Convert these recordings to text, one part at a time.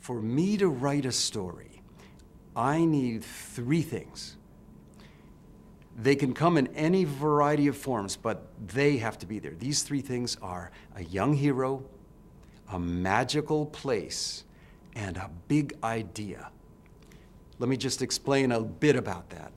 For me to write a story, I need three things. They can come in any variety of forms, but they have to be there. These three things are a young hero, a magical place, and a big idea. Let me just explain a bit about that.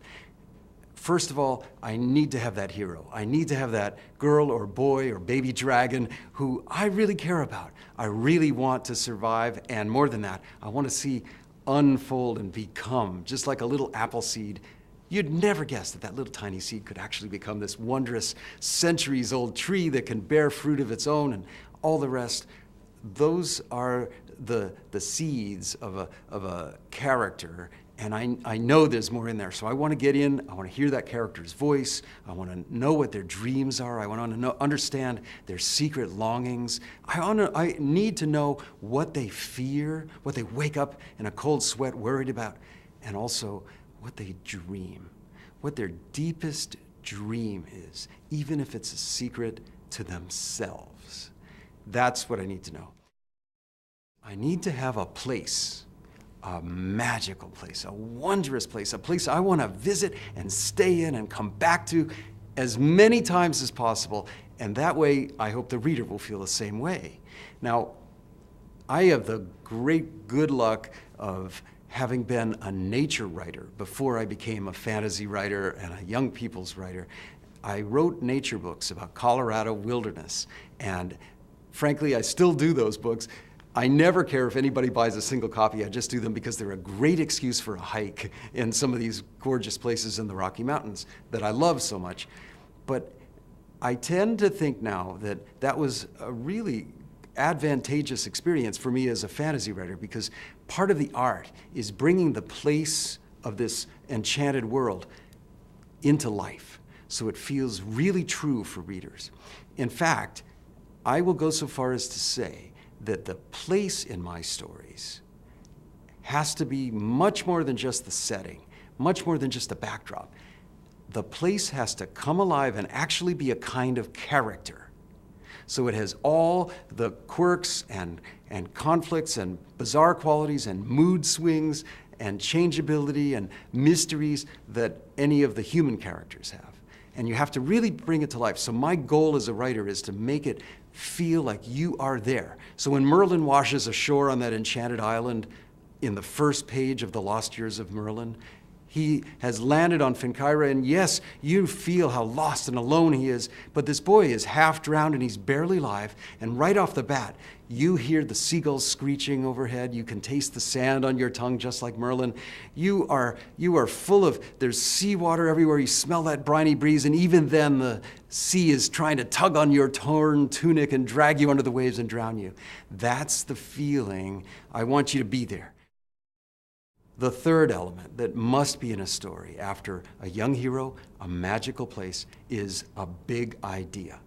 First of all, I need to have that hero. I need to have that girl or boy or baby dragon who I really care about. I really want to survive, and more than that, I want to see unfold and become, just like a little apple seed. You'd never guess that that little tiny seed could actually become this wondrous, centuries-old tree that can bear fruit of its own and all the rest. Those are the seeds of a character. And I know there's more in there, so I want to get in, I want to hear that character's voice, I want to know what their dreams are, I want to understand their secret longings. I need to know what they fear, what they wake up in a cold sweat worried about, and also what they dream, what their deepest dream is, even if it's a secret to themselves. That's what I need to know. I need to have a place, a magical place, a wondrous place, a place I want to visit and stay in and come back to as many times as possible. And that way, I hope the reader will feel the same way. Now, I have the great good luck of having been a nature writer before I became a fantasy writer and a young people's writer. I wrote nature books about Colorado wilderness, and frankly, I still do those books. I never care if anybody buys a single copy. I just do them because they're a great excuse for a hike in some of these gorgeous places in the Rocky Mountains that I love so much. But I tend to think now that that was a really advantageous experience for me as a fantasy writer, because part of the art is bringing the place of this enchanted world into life so it feels really true for readers. In fact, I will go so far as to say that the place in my stories has to be much more than just the setting, much more than just a backdrop. The place has to come alive and actually be a kind of character. So it has all the quirks and conflicts and bizarre qualities and mood swings and changeability and mysteries that any of the human characters have. And you have to really bring it to life. So my goal as a writer is to make it feel like you are there. So when Merlin washes ashore on that enchanted island in the first page of The Lost Years of Merlin, he has landed on Finkyra, and yes, you feel how lost and alone he is, but this boy is half drowned and he's barely alive, and right off the bat, you hear the seagulls screeching overhead, you can taste the sand on your tongue just like Merlin. You are full of, there's seawater everywhere, you smell that briny breeze, and even then the sea is trying to tug on your torn tunic and drag you under the waves and drown you. That's the feeling. I want you to be there. The third element that must be in a story after a young hero, a magical place, is a big idea.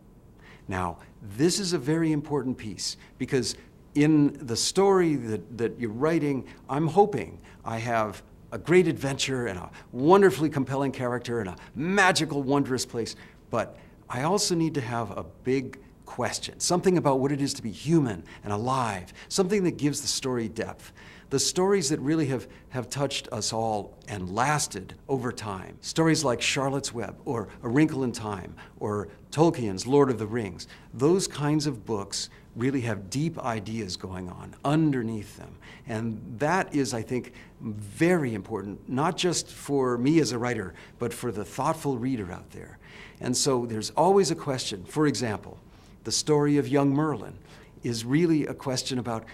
Now, this is a very important piece because in the story that you're writing, I'm hoping I have a great adventure and a wonderfully compelling character and a magical, wondrous place, but I also need to have a big question, something about what it is to be human and alive, something that gives the story depth. The stories that really have touched us all and lasted over time. Stories like Charlotte's Web or A Wrinkle in Time or Tolkien's Lord of the Rings. Those kinds of books really have deep ideas going on underneath them. And that is, I think, very important, not just for me as a writer, but for the thoughtful reader out there. And so there's always a question. For example, the story of young Merlin is really a question about,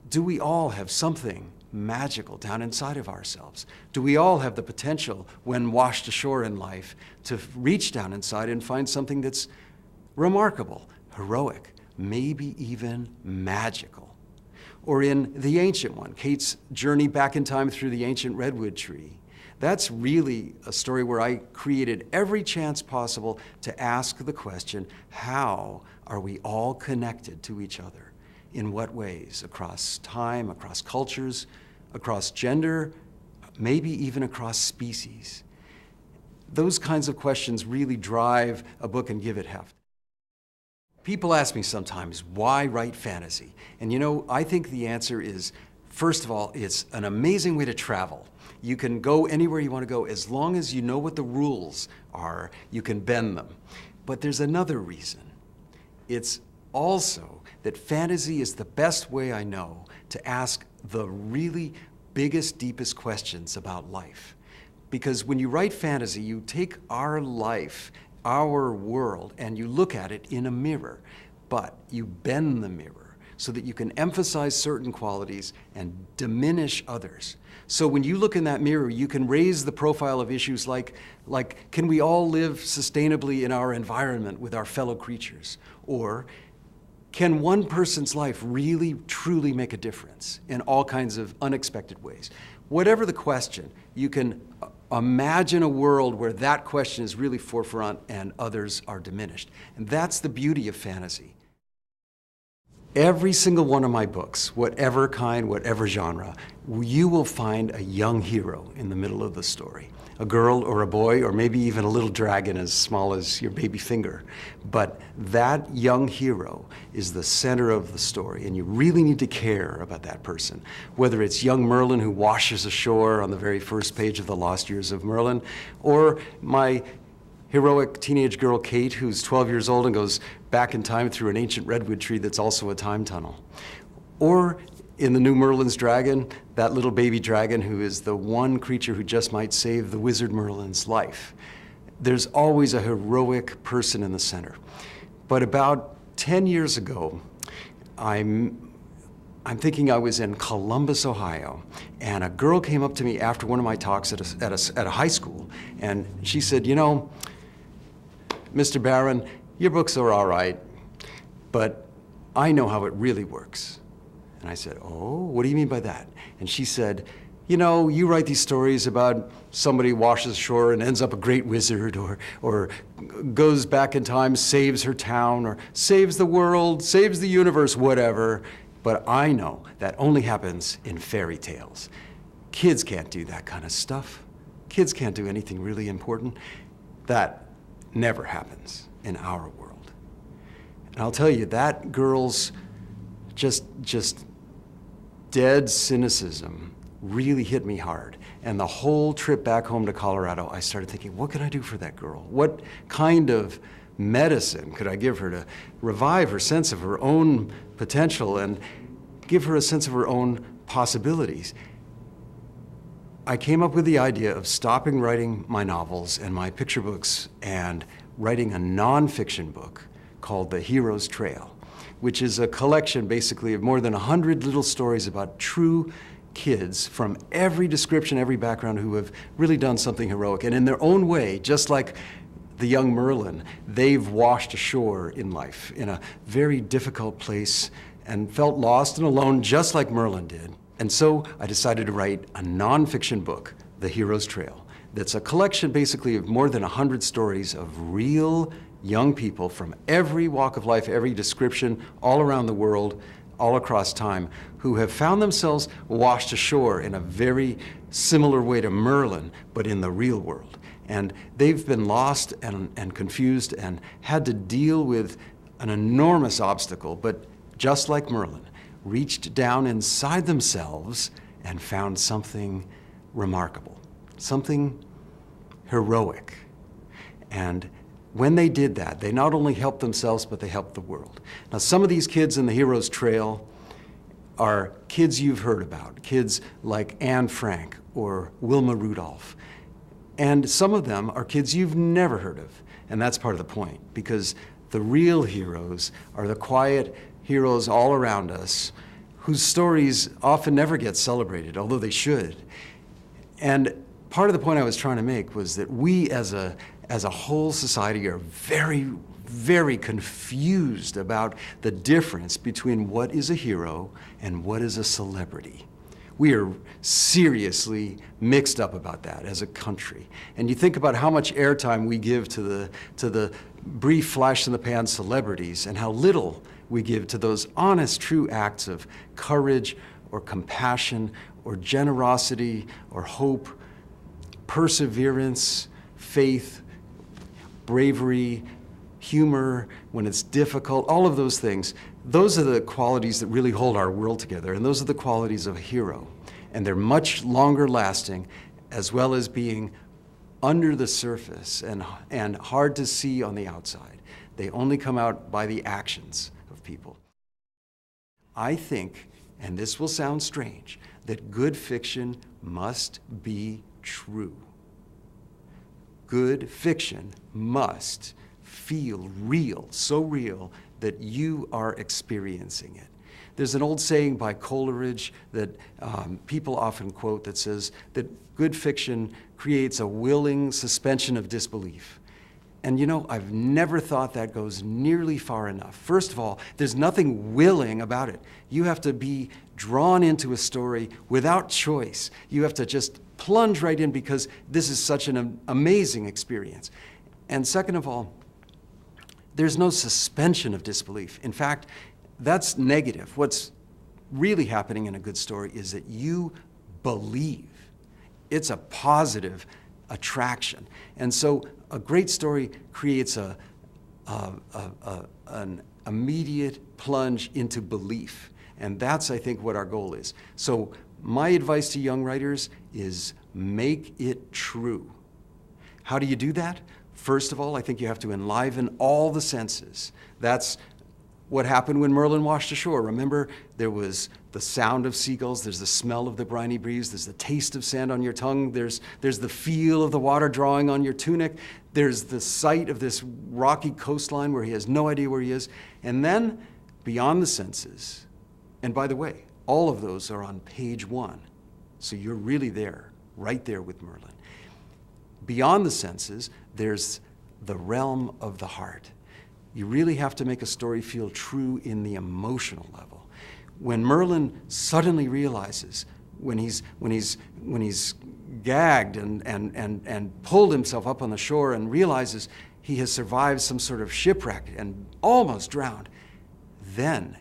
do we all have something magical down inside of ourselves? Do we all have the potential, when washed ashore in life, to reach down inside and find something that's remarkable, heroic, maybe even magical? Or in the ancient one, Kate's journey back in time through the ancient redwood tree. That's really a story where I created every chance possible to ask the question, how are we all connected to each other? In what ways? Across time, across cultures, across gender, maybe even across species. Those kinds of questions really drive a book and give it heft. People ask me sometimes, why write fantasy? And you know, I think the answer is First of all, it's an amazing way to travel. You can go anywhere you want to go as long as you know what the rules are, you can bend them. But there's another reason. It's also that fantasy is the best way I know to ask the really biggest, deepest questions about life. Because when you write fantasy, you take our life, our world, and you look at it in a mirror, but you bend the mirror so that you can emphasize certain qualities and diminish others. So when you look in that mirror, you can raise the profile of issues like can we all live sustainably in our environment with our fellow creatures? Or can one person's life really, truly make a difference in all kinds of unexpected ways? Whatever the question, you can imagine a world where that question is really forefront and others are diminished. And that's the beauty of fantasy. Every single one of my books, whatever kind, whatever genre, you will find a young hero in the middle of the story. A girl or a boy, or maybe even a little dragon as small as your baby finger. But that young hero is the center of the story, and you really need to care about that person. Whether it's young Merlin who washes ashore on the very first page of The Lost Years of Merlin, or my heroic teenage girl Kate, who's 12 years old and goes back in time through an ancient redwood tree that's also a time tunnel. Or in the new Merlin's Dragon, that little baby dragon who is the one creature who just might save the wizard Merlin's life. There's always a heroic person in the center. But about 10 years ago, I'm thinking I was in Columbus, Ohio, and a girl came up to me after one of my talks at a high school, and she said, "You know, Mr. Barron, your books are all right, but I know how it really works." And I said, "Oh, what do you mean by that?" And she said, "You know, you write these stories about somebody washes ashore and ends up a great wizard, or goes back in time, saves her town, or saves the world, saves the universe, whatever. But I know that only happens in fairy tales. Kids can't do that kind of stuff. Kids can't do anything really important. That never happens in our world." And I'll tell you, that girl's just dead cynicism really hit me hard. And the whole trip back home to Colorado, I started thinking, what can I do for that girl? What kind of medicine could I give her to revive her sense of her own potential and give her a sense of her own possibilities? I came up with the idea of stopping writing my novels and my picture books and writing a nonfiction book called The Hero's Trail, which is a collection basically of more than 100 little stories about true kids from every description, every background, who have really done something heroic. And in their own way, just like the young Merlin, they've washed ashore in life in a very difficult place and felt lost and alone just like Merlin did. And so I decided to write a nonfiction book, The Hero's Trail, that's a collection basically of more than 100 stories of real young people from every walk of life, every description, all around the world, all across time, who have found themselves washed ashore in a very similar way to Merlin, but in the real world. And they've been lost and confused and had to deal with an enormous obstacle, but just like Merlin, reached down inside themselves and found something remarkable, something heroic. And when they did that, they not only helped themselves, but they helped the world. Now, some of these kids in The Hero's Trail are kids you've heard about, kids like Anne Frank or Wilma Rudolph. And some of them are kids you've never heard of. And that's part of the point, because the real heroes are the quiet heroes all around us whose stories often never get celebrated, although they should. And part of the point I was trying to make was that we as a whole society are very, very confused about the difference between what is a hero and what is a celebrity. We are seriously mixed up about that as a country. And you think about how much airtime we give to the brief flash in the pan celebrities and how little we give to those honest, true acts of courage or compassion or generosity or hope, perseverance, faith, bravery, humor when it's difficult, all of those things. Those are the qualities that really hold our world together, and those are the qualities of a hero. And they're much longer lasting, as well as being under the surface and hard to see on the outside. They only come out by the actions of people. I think, and this will sound strange, that good fiction must be true. Good fiction must feel real, so real that you are experiencing it. There's an old saying by Coleridge that people often quote that says that good fiction creates a willing suspension of disbelief. And you know, I've never thought that goes nearly far enough. First of all, there's nothing willing about it. You have to be drawn into a story without choice. You have to just plunge right in because this is such an amazing experience. And second of all, there's no suspension of disbelief. In fact, that's negative. What's really happening in a good story is that you believe. It's a positive attraction. And so a great story creates an immediate plunge into belief. And that's, I think, what our goal is. So my advice to young writers is make it true. How do you do that? First of all, I think you have to enliven all the senses. That's what happened when Merlin washed ashore. Remember, there was the sound of seagulls, there's the smell of the briny breeze, there's the taste of sand on your tongue, there's the feel of the water drawing on your tunic, there's the sight of this rocky coastline where he has no idea where he is, and then beyond the senses, and by the way, all of those are on page 1, so you're really there, right there with Merlin. Beyond the senses, there's the realm of the heart. You really have to make a story feel true in the emotional level. When Merlin suddenly realizes, when he's gagged and pulled himself up on the shore and realizes he has survived some sort of shipwreck and almost drowned, then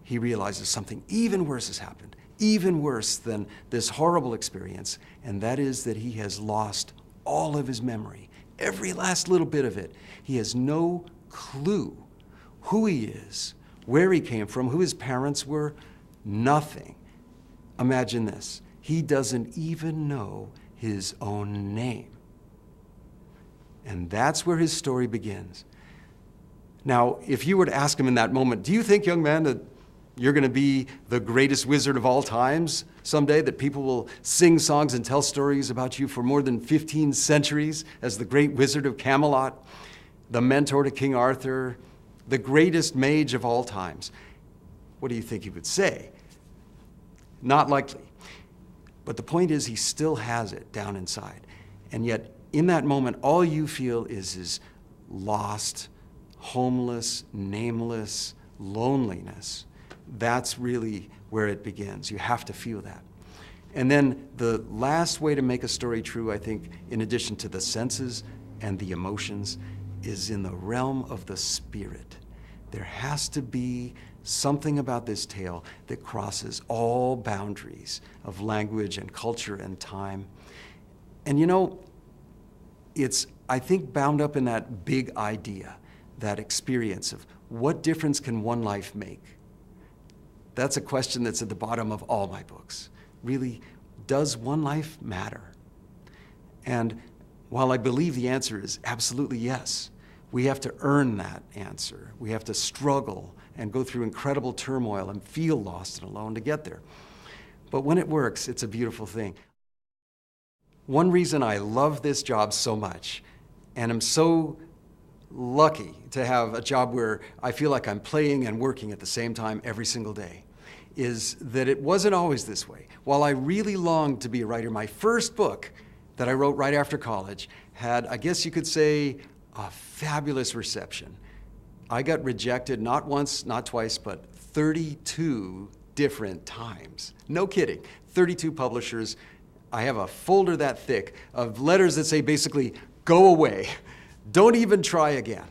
he realizes something even worse has happened, even worse than this horrible experience, and that is that he has lost all of his memory, every last little bit of it. He has no clue who he is, where he came from, who his parents were, nothing. Imagine this. He doesn't even know his own name. And that's where his story begins. Now, if you were to ask him in that moment, do you think, young man, that you're going to be the greatest wizard of all times someday, that people will sing songs and tell stories about you for more than 15 centuries as the great wizard of Camelot, the mentor to King Arthur, the greatest mage of all times? What do you think he would say? Not likely. But the point is, he still has it down inside. And yet, in that moment, all you feel is lost, homeless, nameless loneliness. That's really where it begins. You have to feel that. And then the last way to make a story true, I think, in addition to the senses and the emotions, is in the realm of the spirit. There has to be something about this tale that crosses all boundaries of language and culture and time. And you know, it's, I think, bound up in that big idea, that experience of what difference can one life make? That's a question that's at the bottom of all my books. Really, does one life matter? And while I believe the answer is absolutely yes, we have to earn that answer. We have to struggle and go through incredible turmoil and feel lost and alone to get there. But when it works, it's a beautiful thing. One reason I love this job so much, and I'm so lucky to have a job where I feel like I'm playing and working at the same time every single day, is that it wasn't always this way. While I really longed to be a writer, my first book that I wrote right after college had, I guess you could say, a fabulous reception. I got rejected not once, not twice, but 32 different times. No kidding, 32 publishers. I have a folder that thick of letters that say basically, go away. Don't even try again.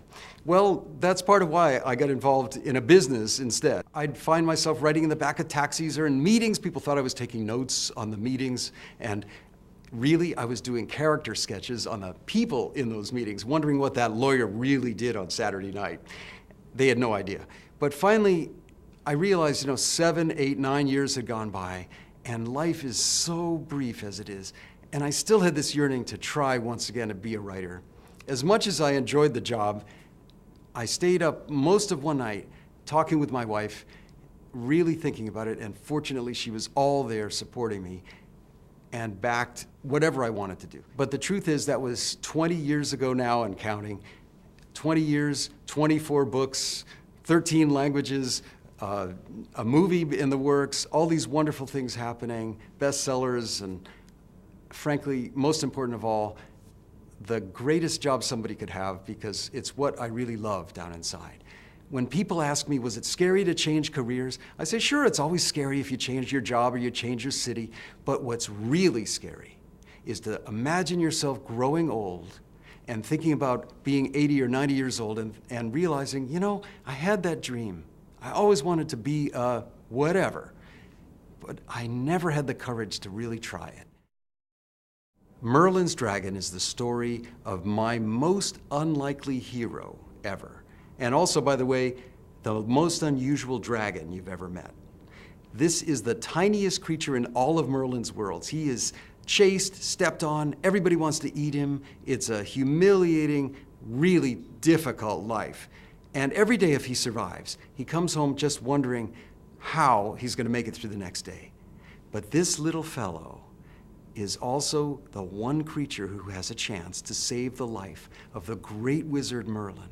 Well, that's part of why I got involved in a business instead. I'd find myself writing in the back of taxis or in meetings. People thought I was taking notes on the meetings, and really I was doing character sketches on the people in those meetings, wondering what that lawyer really did on Saturday night. They had no idea. But finally, I realized, 7, 8, 9 years had gone by, and life is so brief as it is. And I still had this yearning to try once again to be a writer. As much as I enjoyed the job, I stayed up most of one night talking with my wife, really thinking about it, and fortunately she was all there supporting me and backed whatever I wanted to do. But the truth is that was 20 years ago now and counting. 20 years, 24 books, 13 languages, a movie in the works, all these wonderful things happening, bestsellers, and frankly, most important of all, the greatest job somebody could have, because it's what I really love down inside. When people ask me, was it scary to change careers? I say, sure, it's always scary if you change your job or you change your city, but what's really scary is to imagine yourself growing old and thinking about being 80 or 90 years old and realizing, I had that dream. I always wanted to be a whatever, but I never had the courage to really try it. Merlin's Dragon is the story of my most unlikely hero ever. And also, by the way, the most unusual dragon you've ever met. This is the tiniest creature in all of Merlin's worlds. He is chased, stepped on, everybody wants to eat him. It's a humiliating, really difficult life. And every day, if he survives, he comes home just wondering how he's going to make it through the next day. But this little fellow is also the one creature who has a chance to save the life of the great wizard Merlin.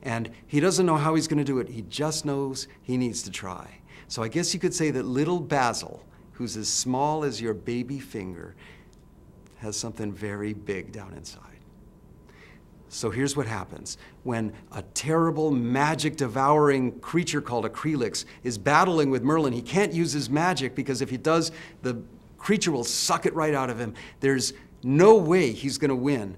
And he doesn't know how he's going to do it. He just knows he needs to try. So I guess you could say that little Basil, who's as small as your baby finger, has something very big down inside. So here's what happens. When a terrible, magic-devouring creature called a Krelix is battling with Merlin, he can't use his magic, because if he does, the creature will suck it right out of him. There's no way he's going to win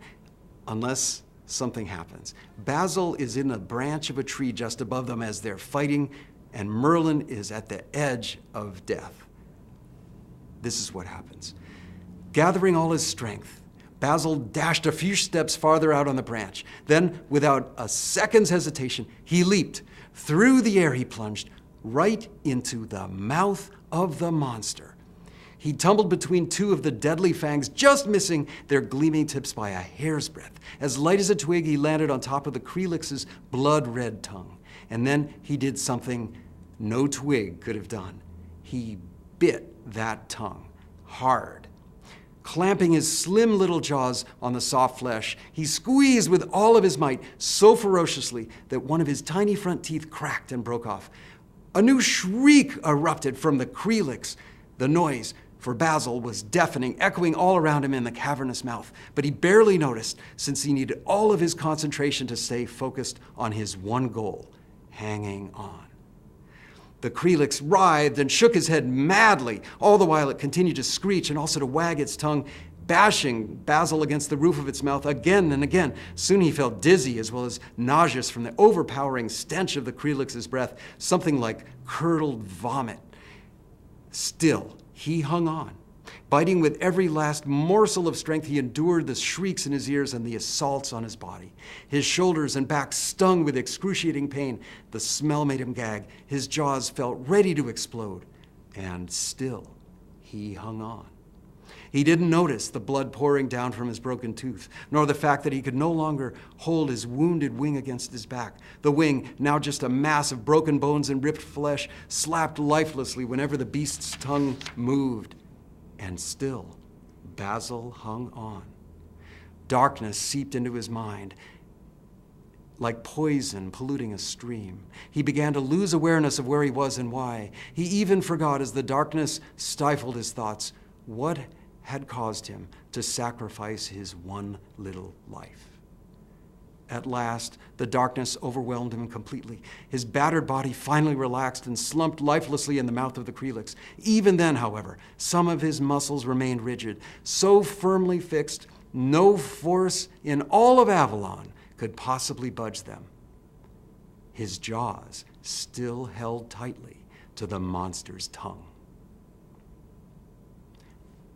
unless something happens. Basil is in a branch of a tree just above them as they're fighting, and Merlin is at the edge of death. This is what happens. Gathering all his strength, Basil dashed a few steps farther out on the branch. Then, without a second's hesitation, he leaped. Through the air he plunged, right into the mouth of the monster. He tumbled between two of the deadly fangs, just missing their gleaming tips by a hair's breadth. As light as a twig, he landed on top of the Krelix's blood-red tongue. And then he did something no twig could have done. He bit that tongue hard. Clamping his slim little jaws on the soft flesh, he squeezed with all of his might so ferociously that one of his tiny front teeth cracked and broke off. A new shriek erupted from the Krelix. The noise, for Basil, was deafening, echoing all around him in the cavernous mouth. But he barely noticed, since he needed all of his concentration to stay focused on his one goal, hanging on. The Krelix writhed and shook his head madly, all the while it continued to screech and also to wag its tongue, bashing Basil against the roof of its mouth again and again. Soon he felt dizzy as well as nauseous from the overpowering stench of the Krelix's breath, something like curdled vomit. Still, he hung on. Biting with every last morsel of strength, he endured the shrieks in his ears and the assaults on his body. His shoulders and back stung with excruciating pain. The smell made him gag. His jaws felt ready to explode. And still, he hung on. He didn't notice the blood pouring down from his broken tooth, nor the fact that he could no longer hold his wounded wing against his back. The wing, now just a mass of broken bones and ripped flesh, slapped lifelessly whenever the beast's tongue moved. And still, Basil hung on. Darkness seeped into his mind like poison polluting a stream. He began to lose awareness of where he was and why. He even forgot, as the darkness stifled his thoughts, what had caused him to sacrifice his one little life. At last, the darkness overwhelmed him completely. His battered body finally relaxed and slumped lifelessly in the mouth of the Krelix. Even then, however, some of his muscles remained rigid, so firmly fixed, no force in all of Avalon could possibly budge them. His jaws still held tightly to the monster's tongue.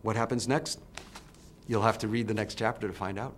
What happens next? You'll have to read the next chapter to find out.